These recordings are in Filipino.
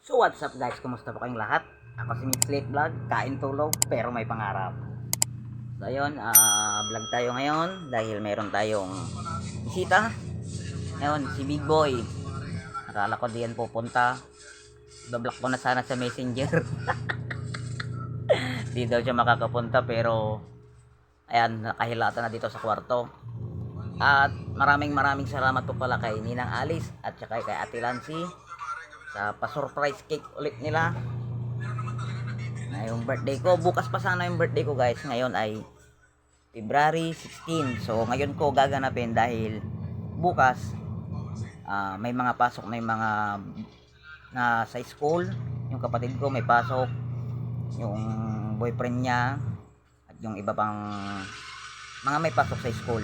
So what's up guys, kumusta po kayong lahat? Ako si Mix Late Vlog, kain tulog pero may pangarap. So ayun, vlog tayo ngayon dahil meron tayong bisita. Ngayon, si Big Boy. Akala ko diyan pupunta. Bablock ko na sana sa Messenger. Di daw siya makakapunta pero ayan, nakahilata na dito sa kwarto. At maraming salamat po pala kay Ninang Alice at saka kay Ate Lancy sa pa-surprise cake ulit nila na yung birthday ko. Bukas pa sana yung birthday ko guys, ngayon ay February 16. So ngayon ko gaganapin dahil bukas may mga pasok na yung mga na sa school. Yung kapatid ko may pasok, yung boyfriend niya at yung iba pang mga may pasok sa school.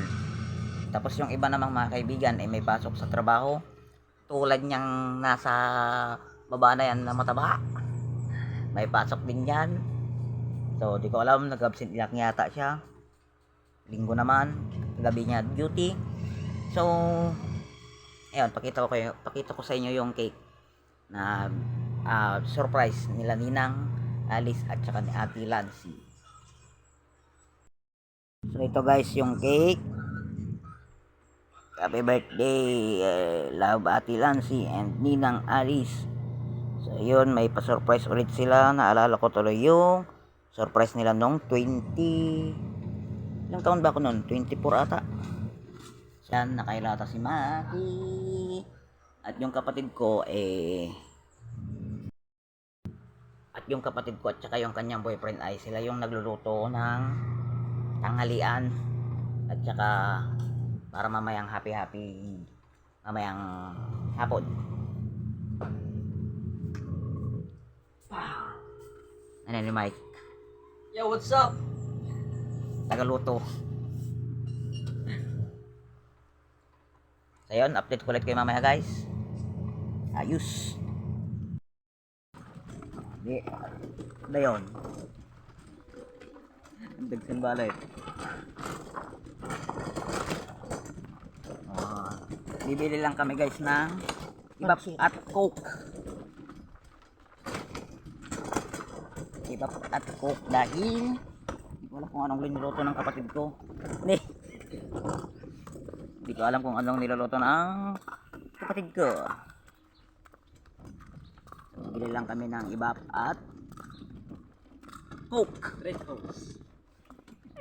Tapos yung iba namang mga kaibigan ay may pasok sa trabaho. Tulad niyang nasa baba na yan na mataba, may pasok din yan. So di ko alam, nag-absent lang yata siya. Linggo naman, gabi niya duty. So ayun, pakita ko sa inyo yung cake na surprise nila Ninang Alice at saka ni Ate Lancy. So ito guys yung cake. Happy birthday, love Ate Lancy and Ninang Alice. So yun, may pa-surprise ulit sila. Naalala ko tuloy yung surprise nila nung 20... Ilang taon ba ako nun? 24 ata. Yan, nakailata si Maki. At yung kapatid ko at saka yung kanyang boyfriend ay sila yung nagluluto ng tanghalian. At saka para mamayang happy mamayang hapon. Ano ni Mike? Yo, what's up? Tagaluto. So yun, update ko ulit kayo mamaya guys. Ayos. Di, ano yun? Ang dagsan balay. Bibili lang kami guys ng ibap at coke. Ibap at coke dahil hindi ko alam kung anong niluluto ng kapatid ko. Hindi ko alam kung anong niluluto ng kapatid ko. So, bibili lang kami ng ibap at coke. Red Horse.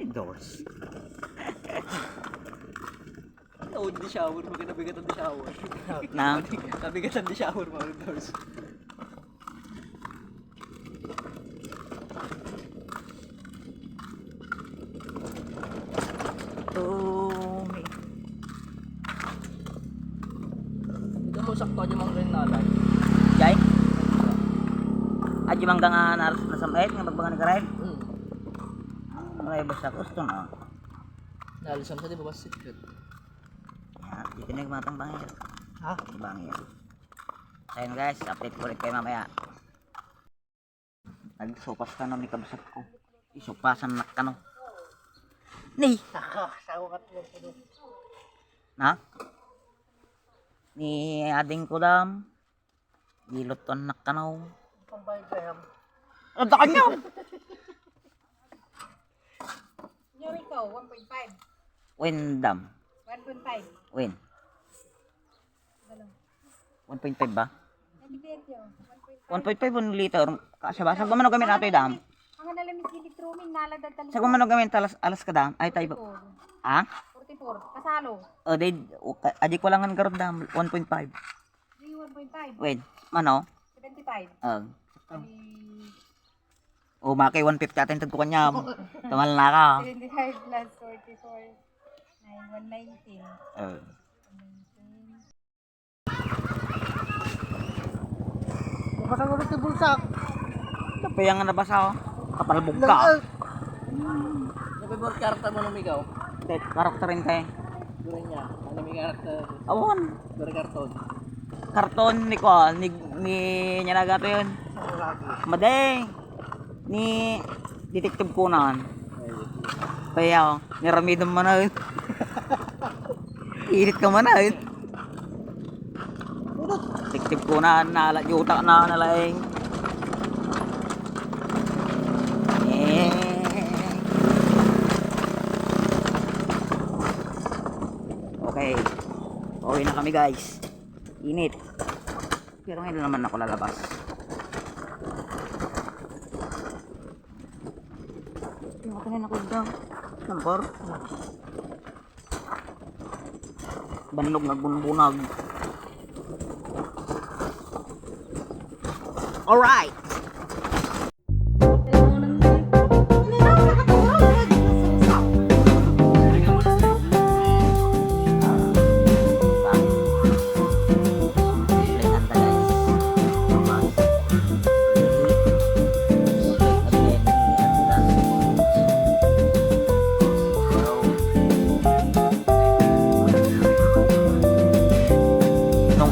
Red Horse. Oh, di shower. Magkabigatan di shower. Na? Nabigatan di shower, mga Red Horse. Ito mo sakto aja mga rin nalay. Jai? Aji mangga nga naras na samait nga bagbangan ni Karail. Maray basta gusto na. Nalisam sa di ba secret? Ya, dito na matang bangir. Ha? Bangir. Ayun guys, update ko ulit kayo mamaya. Nagsopas ka na may kabasag ko. Isopasan na ka no. Ni! Sawa ka tuwa ko doon. Na? Ni ading ko dam. Giluton na ka no. Pambayad ka ham. Ano ka niyo? Yung ikaw, 1.5. Windam. 1.5. Win. Galong. 1.5 ba? Nagibigay yun. 1.5. 1.5 liter. Kasya ba? Saan gumano gamit nato dam? Ang nalamis gilit roaming, nalagdag tali. Saan gumano gamit alas ka dam? Ay tayo ba? 44. Ah? 44. Kasalo. O, adik ko lang ang garod dam. 1.5. 1.5. Win. Mano? 75. Maki 150 atin tagko kanya. Tamal na ka. 75 plus 44. 119. Basta ko rin bulsak. Tapos nga nabasa ko. Kapalbog ka. Nabi karakter mo nung ikaw. Karakter rin kayo. Dura niya. Ano may karakter? Awon. Dura karton. Karton ni ko. Ni nyalaga to yun. Maday. Ni Detective Conan. Kaya niramidom mo na yun. Irit ka mo na yun. Tika Tip ko na yuta na nalaing. Eh. Okay. Uwi na kami guys. Init. Pero ngayon naman ako lalabas. Yung kanin ako daw. Sampor. Banlog nagbunbunag. Alright.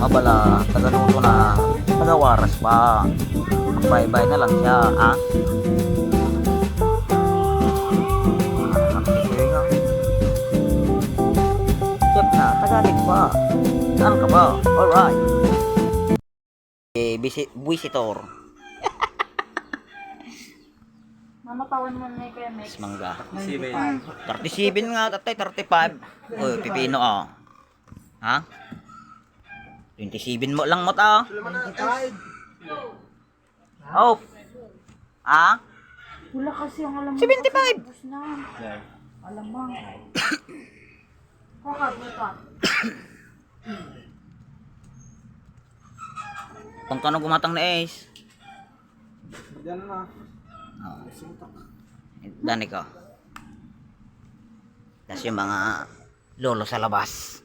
Abala, tagaluto na, tagawaras pa. Bye-bye na lang siya, ha? Chef na, tagalig pa. Saan ka ba? Alright. Visitor. Mamatawan mo na kaya Mex. Mangga. 37 nga, tatay, 35. Uy, pipino, ah. Ha? 27 mo lang mo ta. Oh. Ah? Wala kasi ang alam mo. 75. Tapos na. Alam mo. Kakad mo ka. Kung kano gumatang na Ace. Diyan na. Oh. Dani ko. Tapos yung mga lolo sa labas.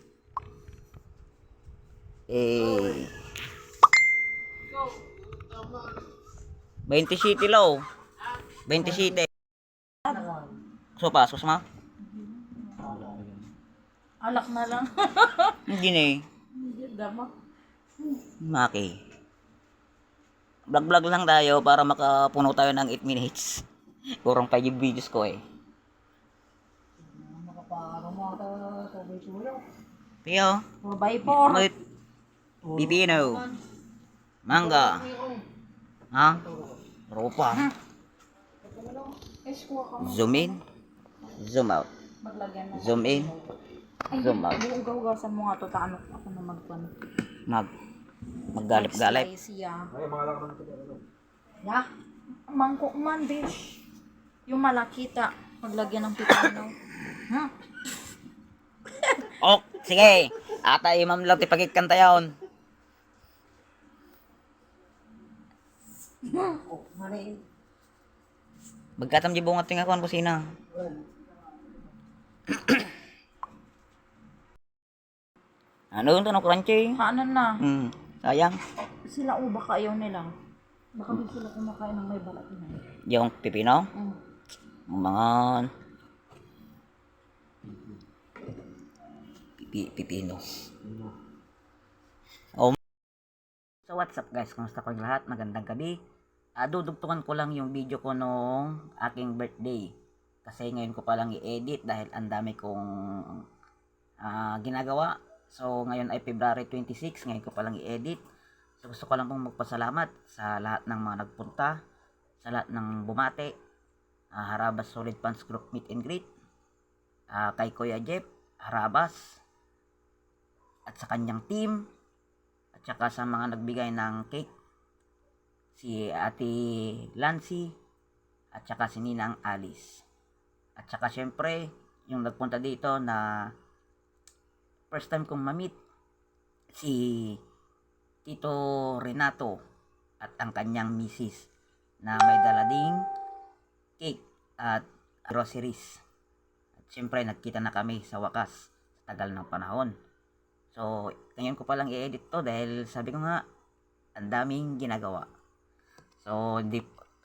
27 law. 27. So pasos ma? Alak na lang. Hindi na eh. Hindi dama. Maki. Vlog lang tayo para makapuno tayo ng 8 minutes. Kurang pa yung videos ko eh. Tiyo. 4x4. Wait. Pipino. Mangga. Ha? Ropa. Zoom in. Zoom out. Maglagyan na. Zoom in. Zoom out. Ugaw-ugaw mo nga to. Taano ako na magpan. Maggalip-galip. Siya. Ya. Mangkok man, bish. Yung malakita. Maglagyan ng pipino. Ha? Oh, sige. Ata imam lang tipagikanta yun. Magkatam di bungat ting ako ang kusina. Ano yung tanong crunchy? Kaanan na. Sayang. Sila baka ayaw nila. Baka di sila kumakain ng may balat na. Yung pipino? Ang mga pipino. Oh. So what's up guys? Kumusta ko lahat? Magandang gabi. Dudugtungan ko lang yung video ko nung aking birthday. Kasi ngayon ko pa lang i-edit dahil ang dami kong ginagawa. So ngayon ay February 26, ngayon ko pa lang i-edit. So gusto ko lang pong magpasalamat sa lahat ng mga nagpunta, sa lahat ng bumate. Harabas Solid Fans Group Meet and Greet. Kay Kuya Jeff Harabas at sa kanyang team at saka sa mga nagbigay ng cake, si Ate Lancy at saka si Ninang Alice. At saka syempre yung nagpunta dito na first time kong ma-meet, si Tito Renato at ang kanyang misis na may dala ding cake at groceries. At syempre nagkita na kami sa wakas sa tagal ng panahon. So ngayon ko palang i-edit to dahil sabi ko nga ang daming ginagawa. So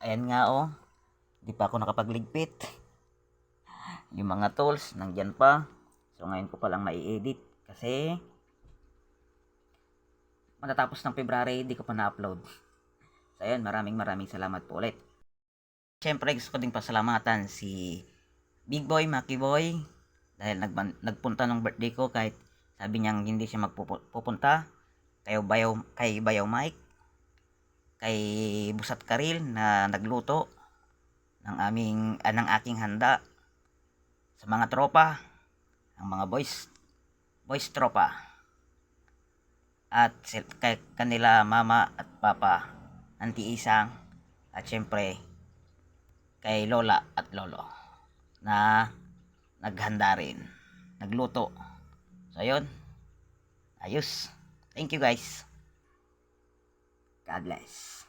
ayan nga oh, di pa ako nakapagligpit. Yung mga tools nandyan pa. So ngayon ko palang mai-edit kasi matatapos ng February di ko pa na-upload. So ayun, maraming salamat po ulit. Siyempre gusto ko ding pasalamatan si Big Boy, Maki Boy dahil nagpunta ng birthday ko kahit sabi niyang hindi siya magpupunta. kay Bayaw Mike, kay Busat Karil na nagluto ng aking handa, sa mga tropa, ang mga boys tropa, at kay kanila mama at papa, Auntie Isang, at syempre kay lola at lolo na naghanda rin, nagluto. So yun, ayos. Thank you guys. God bless.